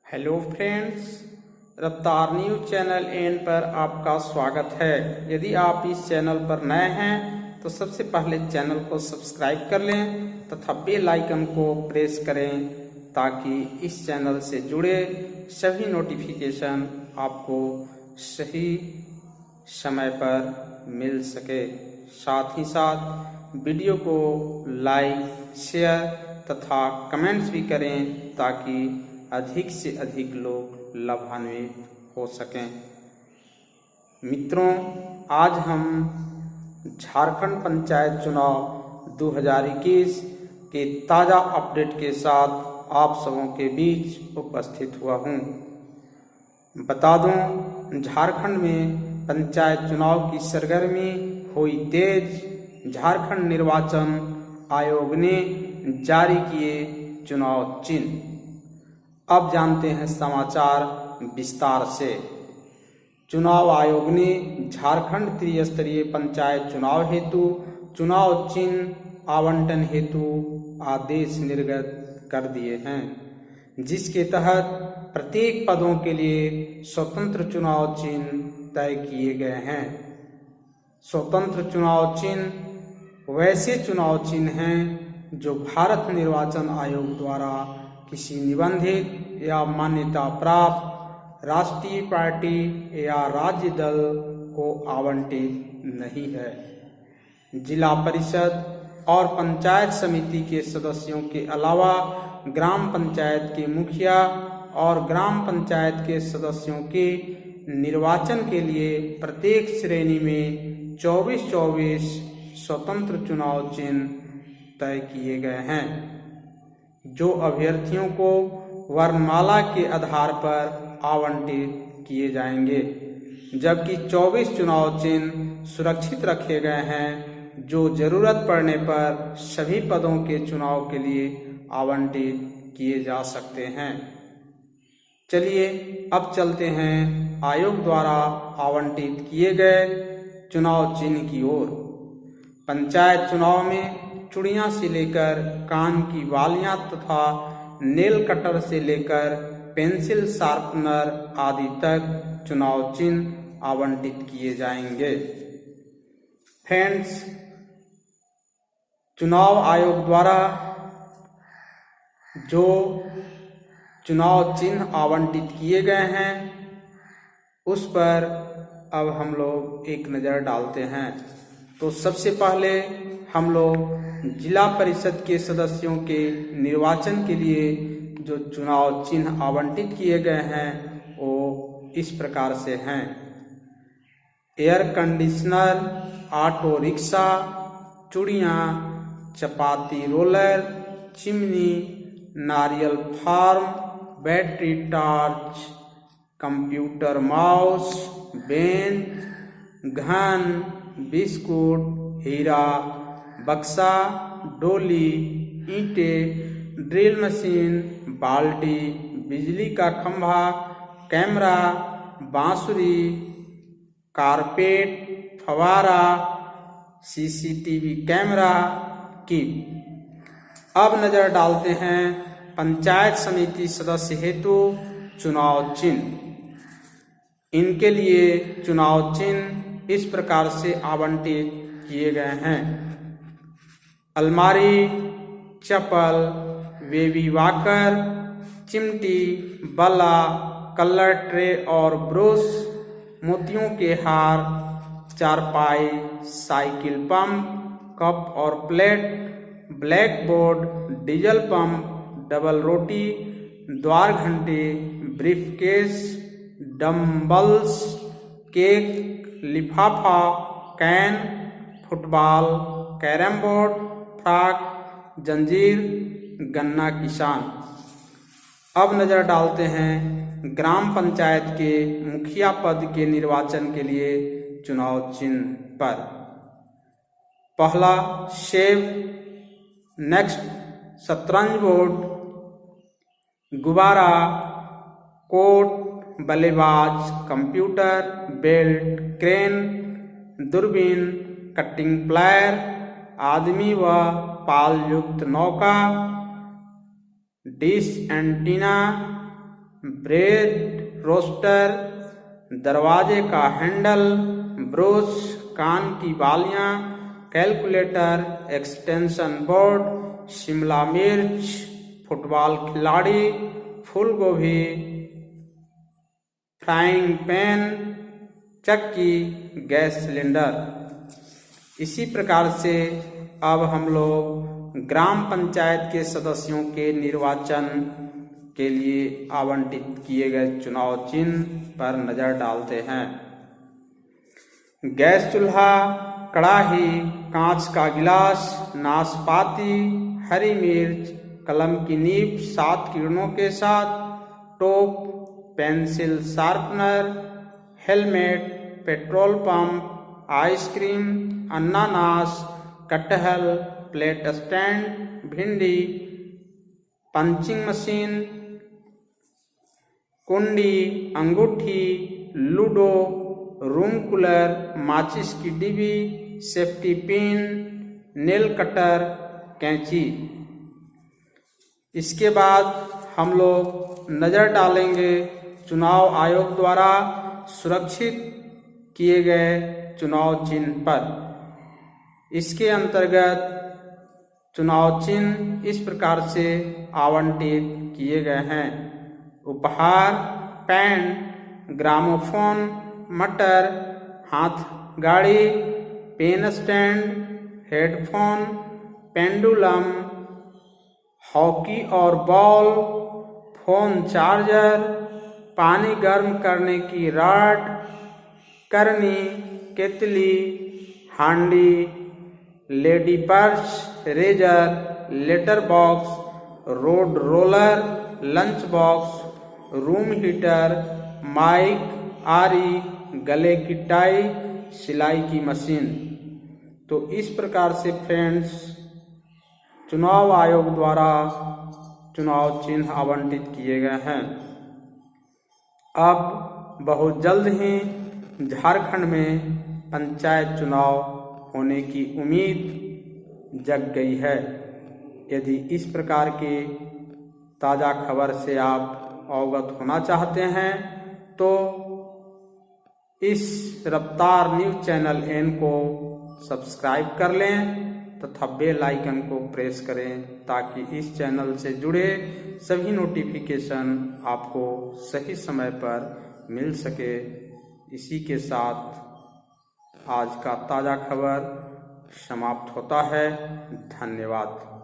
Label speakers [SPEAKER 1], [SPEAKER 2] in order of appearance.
[SPEAKER 1] Hello friends, रफ्तार news channel N पर आपका स्वागत है। यदि आप इस चैनल पर नए हैं तो सबसे पहले चैनल को सब्सक्राइब कर लें तथा बेल आइकन को प्रेस करें ताकि इस चैनल से जुड़े सभी नोटिफिकेशन आपको सही समय पर मिल सके। साथ ही साथ वीडियो को लाइक, शेयर तथा कमेंट्स भी करें ताकि अधिक से अधिक लोग लाभान्वित हो सकें। मित्रों, आज हम झारखंड पंचायत चुनाव 2021 के ताज़ा अपडेट के साथ आप सबों के बीच उपस्थित हुआ हूं। बता दूं, झारखंड में पंचायत चुनाव की सरगर्मी हुई तेज। झारखंड निर्वाचन आयोग ने जारी किए चुनाव चिन्ह। अब जानते हैं समाचार विस्तार से। चुनाव आयोग ने झारखंड त्रिस्तरीय पंचायत चुनाव हेतु चुनाव चिन्ह आवंटन हेतु आदेश निर्गत कर दिए हैं, जिसके तहत प्रत्येक पदों के लिए स्वतंत्र चुनाव चिन्ह तय किए गए हैं। स्वतंत्र चुनाव चिन्ह वैसे चुनाव चिन्ह हैं जो भारत निर्वाचन आयोग द्वारा किसी निबंधित या मान्यता प्राप्त राष्ट्रीय पार्टी या राज्य दल को आवंटित नहीं है। जिला परिषद और पंचायत समिति के सदस्यों के अलावा ग्राम पंचायत के मुखिया और ग्राम पंचायत के सदस्यों के निर्वाचन के लिए प्रत्येक श्रेणी में 24-24 स्वतंत्र चुनाव चिन्ह तय किए गए हैं, जो अभ्यर्थियों को वर्णमाला के आधार पर आवंटित किए जाएंगे, जबकि 24 चुनाव चिन्ह सुरक्षित रखे गए हैं, जो जरूरत पड़ने पर सभी पदों के चुनाव के लिए आवंटित किए जा सकते हैं। चलिए अब चलते हैं आयोग द्वारा आवंटित किए गए चुनाव चिन्ह की ओर। पंचायत चुनाव में चूड़ियां से लेकर कान की बालियां तथा नेल कटर से लेकर पेंसिल शार्पनर आदि तक चुनाव चिन्ह आवंटित किए जाएंगे। फ्रेंड्स, चुनाव आयोग द्वारा जो चुनाव चिन्ह आवंटित किए गए हैं उस पर अब हम लोग एक नज़र डालते हैं। तो सबसे पहले हम लोग जिला परिषद के सदस्यों के निर्वाचन के लिए जो चुनाव चिन्ह आवंटित किए गए हैं वो इस प्रकार से हैं। एयर कंडीशनर, ऑटो रिक्शा, चूड़ियाँ, चपाती रोलर, चिमनी, नारियल farm, battery torch, computer mouse, bench, घन, बिस्कुट, हीरा, बक्सा, डोली, ईंटें, ड्रिल मशीन, बाल्टी, बिजली का खंभा, कैमरा, बांसुरी, कारपेट, फवारा, सीसीटीवी कैमरा की। अब नजर डालते हैं पंचायत समिति सदस्य हेतु चुनाव चिन्ह। इनके लिए चुनाव चिन्ह इस प्रकार से आवंटित किए गए हैं। अलमारी, चप्पल, बेबी वॉकर, चिमटी, बल्ला, कलर ट्रे और ब्रश, मोतियों के हार, चारपाई, साइकिल पंप, कप और plate, black board, diesel pump, double रोटी, द्वार घंटे, ब्रीफकेस, डम्बल्स, केक, लिफाफा, can, football, carrom board, frock, जंजीर, गन्ना किसान। अब नजर डालते हैं ग्राम पंचायत के मुखिया पद के निर्वाचन के लिए चुनाव चिन्ह पर। पहला सेब, नेक्स्ट शतरंज बोर्ड, गुब्बारा, कोट, बल्लेबाज, कंप्यूटर, बेल्ट, क्रेन, दूरबीन, कटिंग प्लायर, आदमी व पाल युक्त नौका, डिश एंटीना, ब्रेड रोस्टर, दरवाजे का हैंडल, ब्रश, कान की बालियां, कैलकुलेटर, एक्सटेंशन बोर्ड, शिमला मिर्च, फुटबॉल खिलाड़ी, फूल गोभी, फ्राइंग पैन, चक्की, गैस सिलेंडर। इसी प्रकार से अब हम लोग ग्राम पंचायत के सदस्यों के निर्वाचन के लिए आवंटित किए गए चुनाव चिन्ह पर नजर डालते हैं। गैस चूल्हा, कड़ाही, कांच का गिलास, नाशपाती, हरी मिर्च, कलम की नीब 7 किरणों के साथ, टोप, pencil sharpener, helmet, petrol pump, ice cream, अनानास, कटहल, प्लेट स्टैंड, भिंडी, पंचिंग मशीन, कुंडी, अंगूठी, लूडो, रूम कूलर, माचिस की डिब्बी, सेफ्टी पिन, नेल कटर, कैंची। इसके बाद हम लोग नजर डालेंगे चुनाव आयोग द्वारा सुरक्षित किए गए चुनाव चिन्ह पर। इसके अंतर्गत चुनाव चिन्ह इस प्रकार से आवंटित किए गए हैं। उपहार, पेन, ग्रामोफोन, मटर, हाथ गाड़ी, pen stand, headphone, pendulum, hockey और बॉल, फोन चार्जर, पानी गर्म करने की रॉड, करनी, केतली, हांडी, lady purse, razor, letter box, road roller, lunch box, room heater, mic, आरी, गले की टाई, सिलाई की मशीन। तो इस प्रकार से फ्रेंड्स चुनाव आयोग द्वारा चुनाव चिन्ह आवंटित किए गए हैं। अब बहुत जल्द ही झारखंड में पंचायत चुनाव होने की उम्मीद जग गई है। यदि इस प्रकार की ताज़ा खबर से आप अवगत होना चाहते हैं तो इस रफ्तार न्यूज़ चैनल एन को सब्सक्राइब कर लें तथा बेल आइकन को प्रेस करें ताकि इस चैनल से जुड़े सभी नोटिफिकेशन आपको सही समय पर मिल सके। इसी के साथ आज का ताज़ा खबर समाप्त होता है। धन्यवाद।